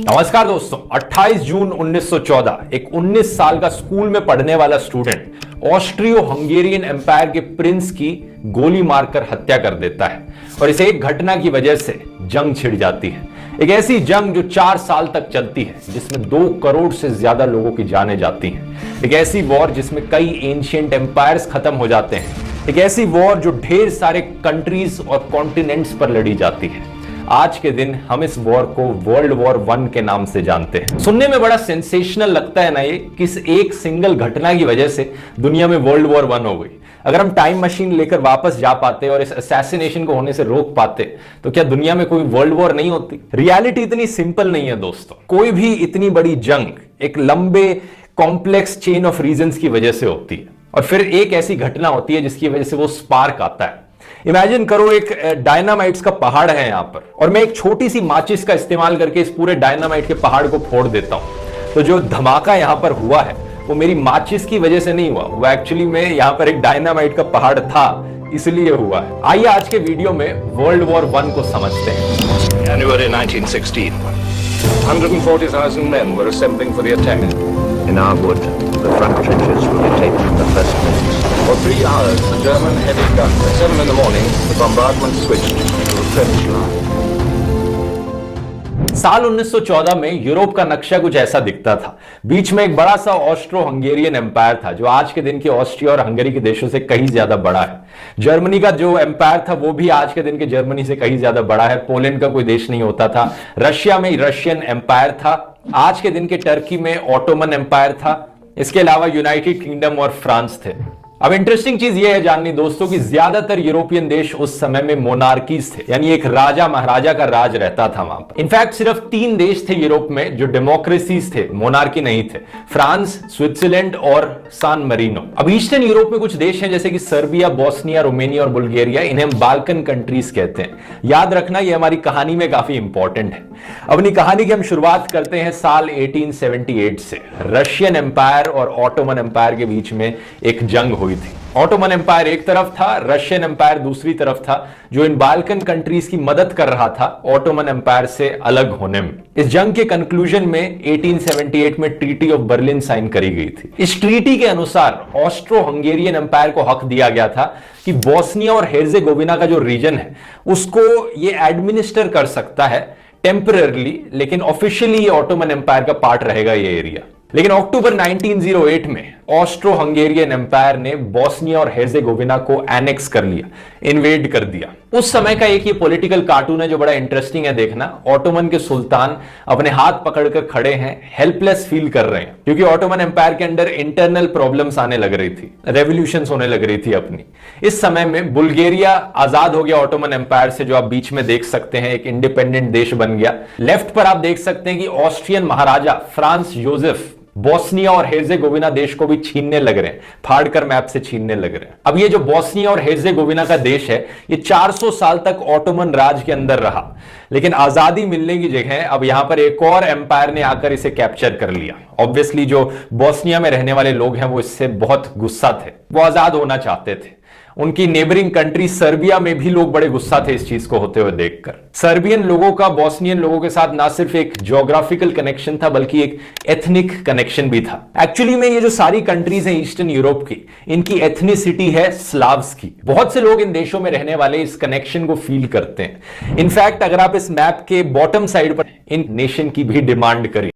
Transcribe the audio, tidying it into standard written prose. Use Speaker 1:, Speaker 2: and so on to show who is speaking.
Speaker 1: नमस्कार दोस्तों, 28 जून 1914 एक 19 साल का स्कूल में पढ़ने वाला स्टूडेंट ऑस्ट्रियो हंगेरियन एम्पायर के प्रिंस की गोली मारकर हत्या कर देता है और इस एक घटना की वजह से जंग छिड़ जाती है। एक ऐसी जंग जो 4 साल तक चलती है, जिसमें 2 करोड़ से ज्यादा लोगों की जानें जाती हैं। एक ऐसी वॉर जिसमें कई एंशिएंट एम्पायर्स खत्म हो जाते हैं। एक ऐसी वॉर जो ढेर सारे कंट्रीज और कॉन्टिनेंट्स पर लड़ी जाती है। आज के दिन हम इस वॉर को वर्ल्ड वॉर 1 के नाम से जानते हैं। सुनने में बड़ा सेंसेशनल लगता है ना ये, कि इस एक सिंगल घटना की वजह से दुनिया में वर्ल्ड वॉर 1 हो गई। अगर हम टाइम मशीन लेकर वापस जा पाते और इस असैसिनेशन को होने से रोक पाते तो क्या दुनिया में कोई वर्ल्ड वॉर नहीं होती? रियलिटी इतनी सिंपल नहीं है दोस्तों। कोई भी इतनी बड़ी जंग एक लंबे कॉम्प्लेक्स चेन ऑफ रीजंस की वजह से होती है और फिर एक ऐसी घटना होती है जिसकी वजह से वो स्पार्क आता है। इमेजिन करो, एक डायनामाइट्स का पहाड़ है यहां पर और मैं एक छोटी सी माचिस का इस्तेमाल करके इस पूरे डायनामाइट के पहाड़ को फोड़ देता हूं। तो जो धमाका यहां पर हुआ है वो मेरी माचिस की वजह से नहीं हुआ, वो एक्चुअली में यहां पर एक डायनामाइट का पहाड़ था इसलिए हुआ है। आइए आज के वीडियो में वर्ल्ड वॉर 1 को समझते हैं।
Speaker 2: January 1916. 140,000 men were assembling for the attack. In our wood, the front trenches will be taken in the first minutes. For 3 hours, the German heavy guns. At 7 in the morning, the bombardment switched to a trench line.
Speaker 1: साल 1914 में Europe का नक्शा कुछ ऐसा दिखता था। बीच में एक बड़ा सा ऑस्ट्रो हंगेरियन एम्पायर था जो आज के दिन के ऑस्ट्रिया और हंगरी के देशों से कहीं ज्यादा बड़ा है। जर्मनी का जो एम्पायर था वो भी आज के दिन के जर्मनी से कहीं ज्यादा बड़ा है। पोलैंड का कोई देश नहीं होता था। रशिया में रशियन एम्पायर था। आज के दिन के टर्की में ऑटोमन एम्पायर था। इसके अलावा यूनाइटेड किंगडम और फ्रांस थे। अब इंटरेस्टिंग चीज यह है जाननी दोस्तों कि ज्यादातर यूरोपियन देश उस समय में मोनार्कीज थे, यानी एक राजा महाराजा का राज रहता था वहां पर। इनफैक्ट सिर्फ 3 देश थे यूरोप में जो डेमोक्रेसीज थे, मोनार्की नहीं थे। फ्रांस, स्विट्जरलैंड और सान मरीनो। अब ईस्टर्न यूरोप में कुछ देश हैं जैसे कि सर्बिया, बोस्निया, रोमेनिया और बुल्गारिया। इन्हें हम बाल्कन कंट्रीज कहते हैं। याद रखना ये हमारी कहानी में काफी इंपॉर्टेंट है। अपनी कहानी की हम शुरुआत करते हैं साल 1878 से। रशियन एम्पायर और ऑटोमन एम्पायर के बीच में एक जंग हुई थी। ऑटोमन एम्पायर एक तरफ था, रशियन एम्पायर दूसरी तरफ था, जो इन बाल्कन कंट्रीज की मदद कर रहा था ऑटोमन एम्पायर से अलग होने में। इस जंग के कंक्लूजन में 1878 में ट्रीटी ऑफ बर्लिन साइन करी गई थी। इस ट्रीटी के अनुसार ऑस्ट्रो हंगेरियन एम्पायर को हक दिया गया था कि बोस्निया और हेर्जेगोविना का जो रीजन है उसको ये एडमिनिस्टर कर सकता है टेम्पररली, लेकिन ऑफिशियली ये ऑटोमन एम्पायर का पार्ट रहेगा ये एरिया। लेकिन अक्टूबर 1908 में ऑस्ट्रो हंगेरियन एम्पायर ने बोस्निया और हेर्जेगोविना को एनेक्स कर लिया, इन्वेड कर दिया। उस समय का एक ये पॉलिटिकल कार्टून है जो बड़ा इंटरेस्टिंग है देखना। ऑटोमन के सुल्तान अपने हाथ पकड़कर खड़े हैं, हेल्पलेस फील कर रहे हैं, क्योंकि ऑटोमन एम्पायर के अंदर इंटरनल प्रॉब्लम्स आने लग रही थी, रेवोल्यूशंस होने लग रही थी अपनी। इस समय में बुल्गारिया आजाद हो गया ऑटोमन एम्पायर से, जो आप बीच में देख सकते हैं, एक इंडिपेंडेंट देश बन गया। लेफ्ट पर आप देख सकते हैं कि ऑस्ट्रियन महाराजा फ्रांस जोसेफ बोस्निया और हेर्जेगोविना देश को भी छीनने लग रहे हैं, फाड़कर मैप से छीनने लग रहे हैं। अब ये जो बोस्निया और हेर्जेगोविना का देश है ये 400 साल तक ऑटोमन राज के अंदर रहा, लेकिन आजादी मिलने की जगह अब यहां पर एक और एम्पायर ने आकर इसे कैप्चर कर लिया। ऑब्वियसली जो बोस्निया में रहने वाले लोग हैं वो इससे बहुत गुस्सा थे, वो आजाद होना चाहते थे। उनकी नेबरिंग कंट्री सर्बिया में भी लोग बड़े गुस्सा थे इस चीज को होते हुए देखकर। सर्बियन लोगों का बोस्नियन लोगों के साथ ना सिर्फ एक ज्योग्राफिकल कनेक्शन था बल्कि एक एथनिक कनेक्शन भी था। एक्चुअली में ये जो सारी कंट्रीज हैं ईस्टर्न यूरोप की, इनकी एथनिसिटी है स्लाव्स की। बहुत से लोग इन देशों में रहने वाले इस कनेक्शन को फील करते हैं। इनफैक्ट अगर आप इस मैप के बॉटम साइड पर इन नेशन की भी डिमांड करें